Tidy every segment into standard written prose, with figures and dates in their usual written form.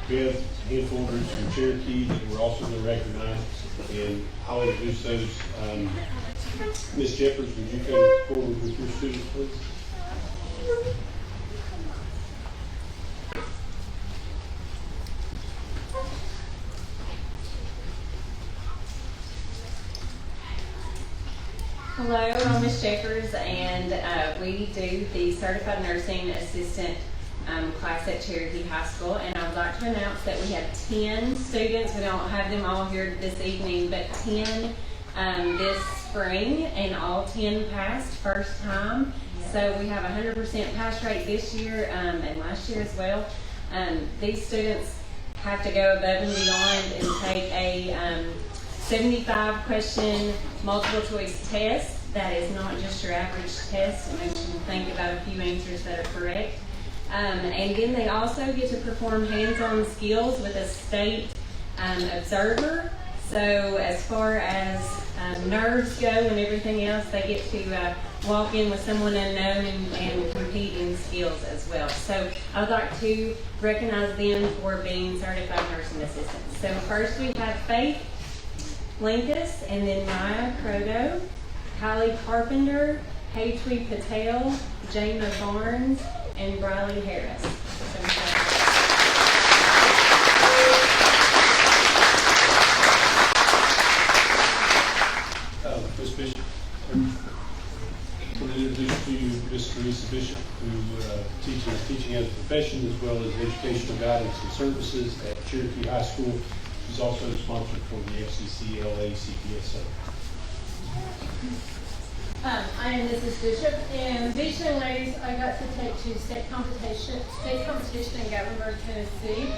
We have a handful of groups from Cherokee that we're also going to recognize, and I'll introduce those. Ms. Jeffers, would you come forward with your students, please? Hello, I'm Ms. Jeffers, and we do the Certified Nursing Assistant class at Cherokee High School. And I would like to announce that we have 10 students. We don't have them all here this evening, but 10 this spring, and all 10 passed first time. So we have a 100% pass rate this year and last year as well. These students have to go above and beyond and take a 75 question multiple choice test. That is not just your average test. It makes you think about a few answers that are correct. And then they also get to perform hands-on skills with a state observer. So as far as nerves go and everything else, they get to walk in with someone unknown and compete in skills as well. So I would like to recognize them for being certified nursing assistants. So first we have Faith Linkus, and then Maya Croto, Kylie Carpenter, Haytwi Patel, Jana Barnes, and Briley Harris. Ms. Bishop, I'm going to introduce to you Ms. Teresa Bishop, who teaching as a profession as well as educational guidance and services at Cherokee High School. She's also the sponsor for the FCCLA CPS. I am Mrs. Bishop, and these young ladies I got to take to state competition in Gatlinburg, Tennessee.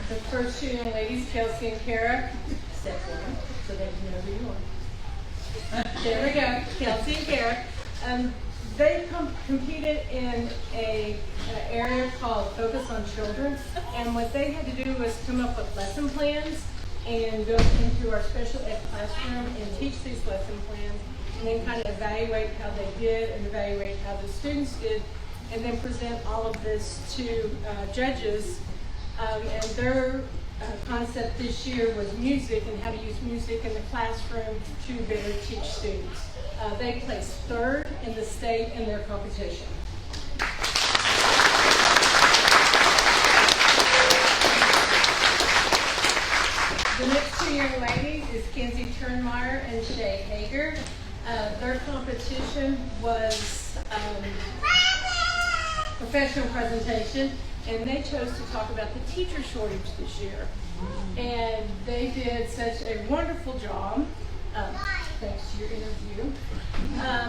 The first two young ladies, Kelsey and Kara, step forward so they can know who you are. There we go, Kelsey and Kara. They competed in an area called Focus on Children, and what they had to do was come up with lesson plans and go into our special ed classroom and teach these lesson plans, and then kind of evaluate how they did and evaluate how the students did, and then present all of this to judges. And their concept this year was music and how to use music in the classroom to better teach students. They placed third in the state in their competition. The next two young ladies is Kenzie Turnmeyer and Shay Hager. Their competition was professional presion, and they chose to talk about the teacher shortage this year. And they did such a wonderful job. Thanks to your interview.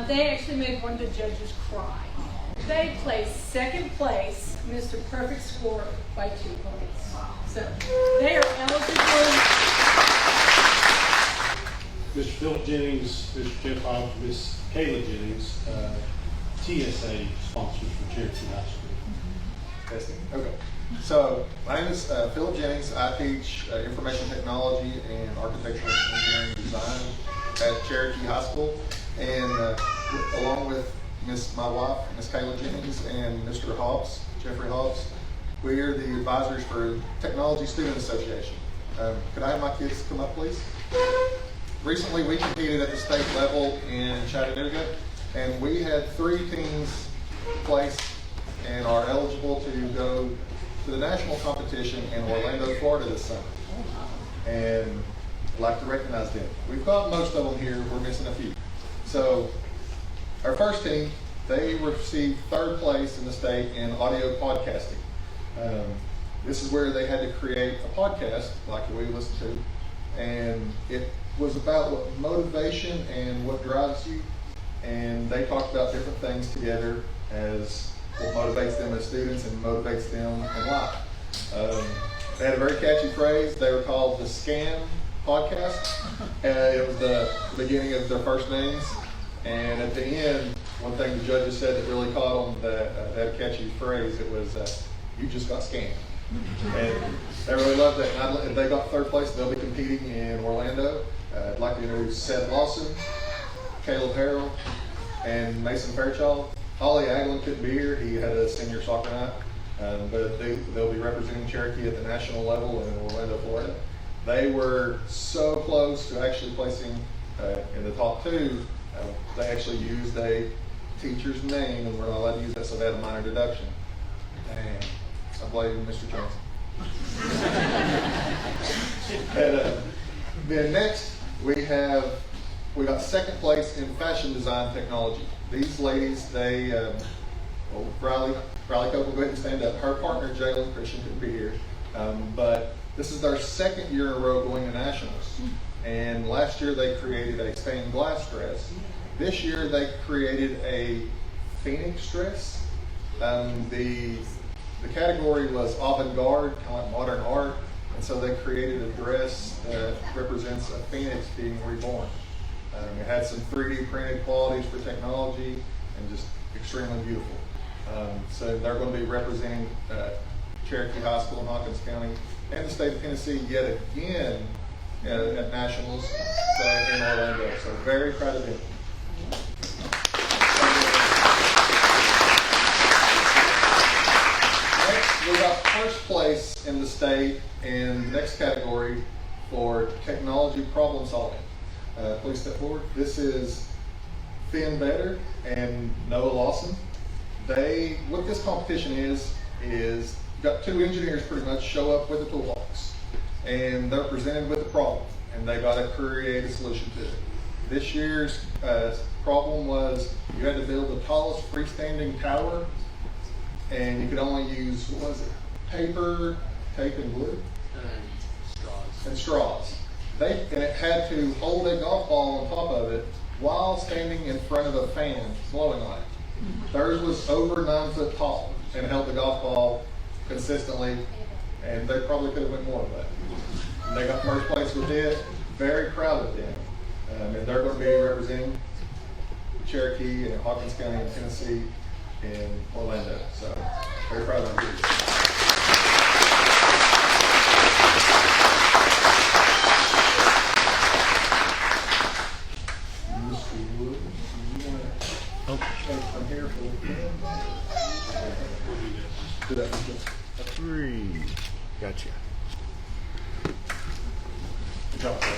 They actually made one of the judges cry. They placed second place, missed a perfect score by 2 points. So they are eligible. Mr. Philip Jennings, Mr. Jeff Hobbs, Ms. Kayla Jennings, TSA sponsors for Cherokee High School. Testing. Okay. So my name is Philip Jennings. I teach information technology and architectural engineering design at Cherokee High School, and along with my wife, Ms. Kayla Jennings, and Mr. Hobbs, Jeffrey Hobbs, we are the advisors for Technology Student Association. Could I have my kids come up, please? Recently, we competed at the state level in Chattanooga, and we had 3 teams placed and are eligible to go to the national competition in Orlando, Florida this summer. And I'd like to recognize them. We've got most of them here, we're missing a few. So our first team, they received 3rd place in the state in audio podcasting. This is where they had to create a podcast like we listen to, and it was about what motivation and what drives you, and they talked about different things together as what motivates them as students and motivates them in life. They had a very catchy phrase. They were called the SCAN podcast. It was the beginning of their first names, and at the end, one thing the judges said that really caught on that catchy phrase, it was, "You just got scammed." And they really loved it. And they got 3rd place. They'll be competing in Orlando. I'd like to introduce Seth Lawson, Caleb Harrell, and Mason Fairchild. Holly Aglin couldn't be here. He had a senior soccer night. but they'll be representing Cherokee at the national level in Orlando, Florida. They were so close to actually placing in the top two. They actually used a teacher's name, and we're not allowed to use that, so they had a minor deduction. Dang. I blame Mr. Johnson. And, then next, we got second place in fashion design technology. These ladies, Riley Cope will go ahead and stand up. Her partner, Jalen Christian, couldn't be here. But this is their second year in a row going to nationals. And last year they created a stained glass dress. This year they created a Phoenix dress. The category was avant-garde, kind of like modern art. And so they created a dress that represents a phoenix being reborn. It had some 3D printed qualities for technology and just extremely beautiful. So they're going to be representing Cherokee High School in Hawkins County and the state of Tennessee yet again at nationals in Orlando. So very proud of them. Next, we got first place in the state in the next category for technology problem solving. Please step forward. This is Finn Better and Noah Lawson. What this competition is you've got two engineers pretty much show up with a toolbox, and they're presented with a problem, and they got to create a solution to it. This year's problem was you had to build the tallest freestanding tower, and you could only use, what was it, paper, tape, and glue? And straws. And it had to hold a golf ball on top of it while standing in front of a fan blowing on it. Theirs was over 9 foot tall and held the golf ball consistently, and they probably could have went more of that. And they got first place with it. Very proud of them. And they're going to be representing Cherokee and Hawkins County in Tennessee in Orlando. So very proud of them. From here for do that. 3. Gotcha. Good job, sir.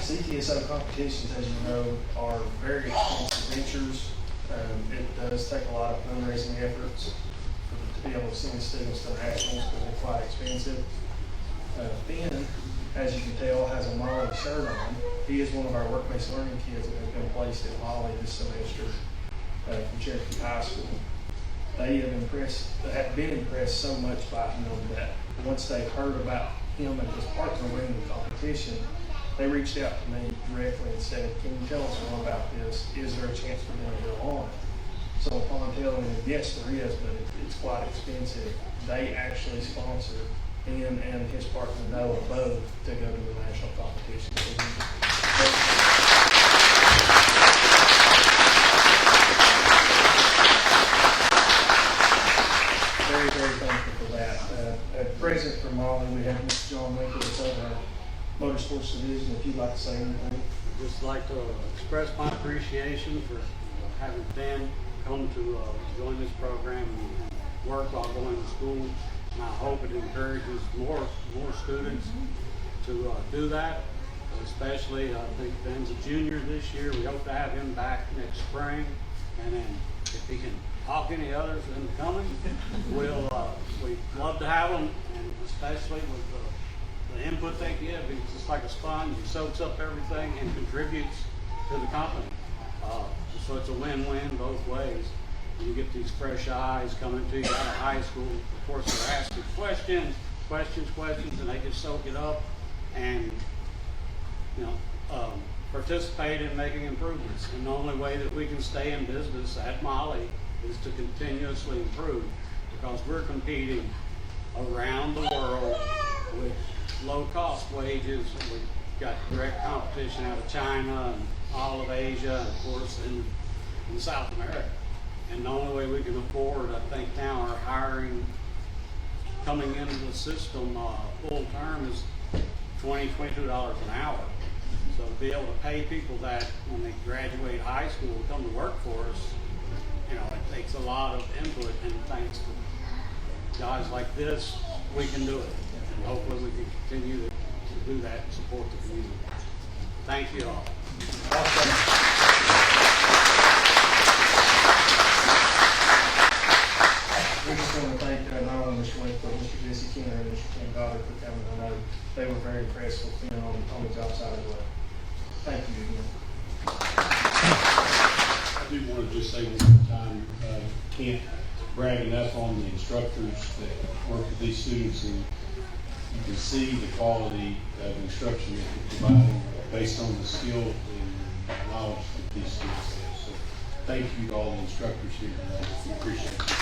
CTSO competitions, as you know, are very expensive ventures. It does take a lot of fundraising efforts to be able to send students to nationals because they're quite expensive. Finn, as you can tell, has a Molly shirt on. He is one of our work-based learning kids that has been placed at Molly this semester from Cherokee High School. They have been impressed so much by him that once they heard about him and his partner winning the competition, they reached out to me directly and said, "Can you tell us more about this? Is there a chance for them to go on?" So upon telling them, yes, there is, but it's quite expensive, they actually sponsor him and his partner Noah both to go to the national competition. Very, very thankful for that. At present for Molly, we have Mr. John Lincoln, that's over our Motorsports Division. If you'd like to say anything. I'd just like to express my appreciation for having Dan come to join this program and work while going to school. And I hope it encourages more students to do that. Especially, I think Ben's a junior this year. We hope to have him back next spring. And then if he can talk any others into coming, we'd love to have them. And especially with the input they give, it's just like a sponge. He soaks up everything and contributes to the company. So it's a win-win both ways. You get these fresh eyes coming to you out of high school. Of course, they're asking questions, and they just soak it up and participate in making improvements. And the only way that we can stay in business at Molly is to continuously improve, because we're competing around the world with low-cost wages. We've got direct competition out of China and all of Asia, and of course in South America. And the only way we can afford, I think now, our hiring coming into the system full term is $22 an hour. So to be able to pay people that when they graduate high school come to work for us, you know, it takes a lot of input, and thanks to guys like this, we can do it. And hopefully we can continue to do that and support the community. Thank you all. We just want to thank not only Mr. Wink, but Mr. Jesse Keener and Mr. Ken Goddard for coming. I know they were very impressed with being on the job site as well. Thank you again. I do want to just say one more time, can't brag enough on the instructors that work with these students, and you can see the quality of instruction that we're providing based on the skill and knowledge that these students have. So thank you to all the instructors here tonight. We appreciate it.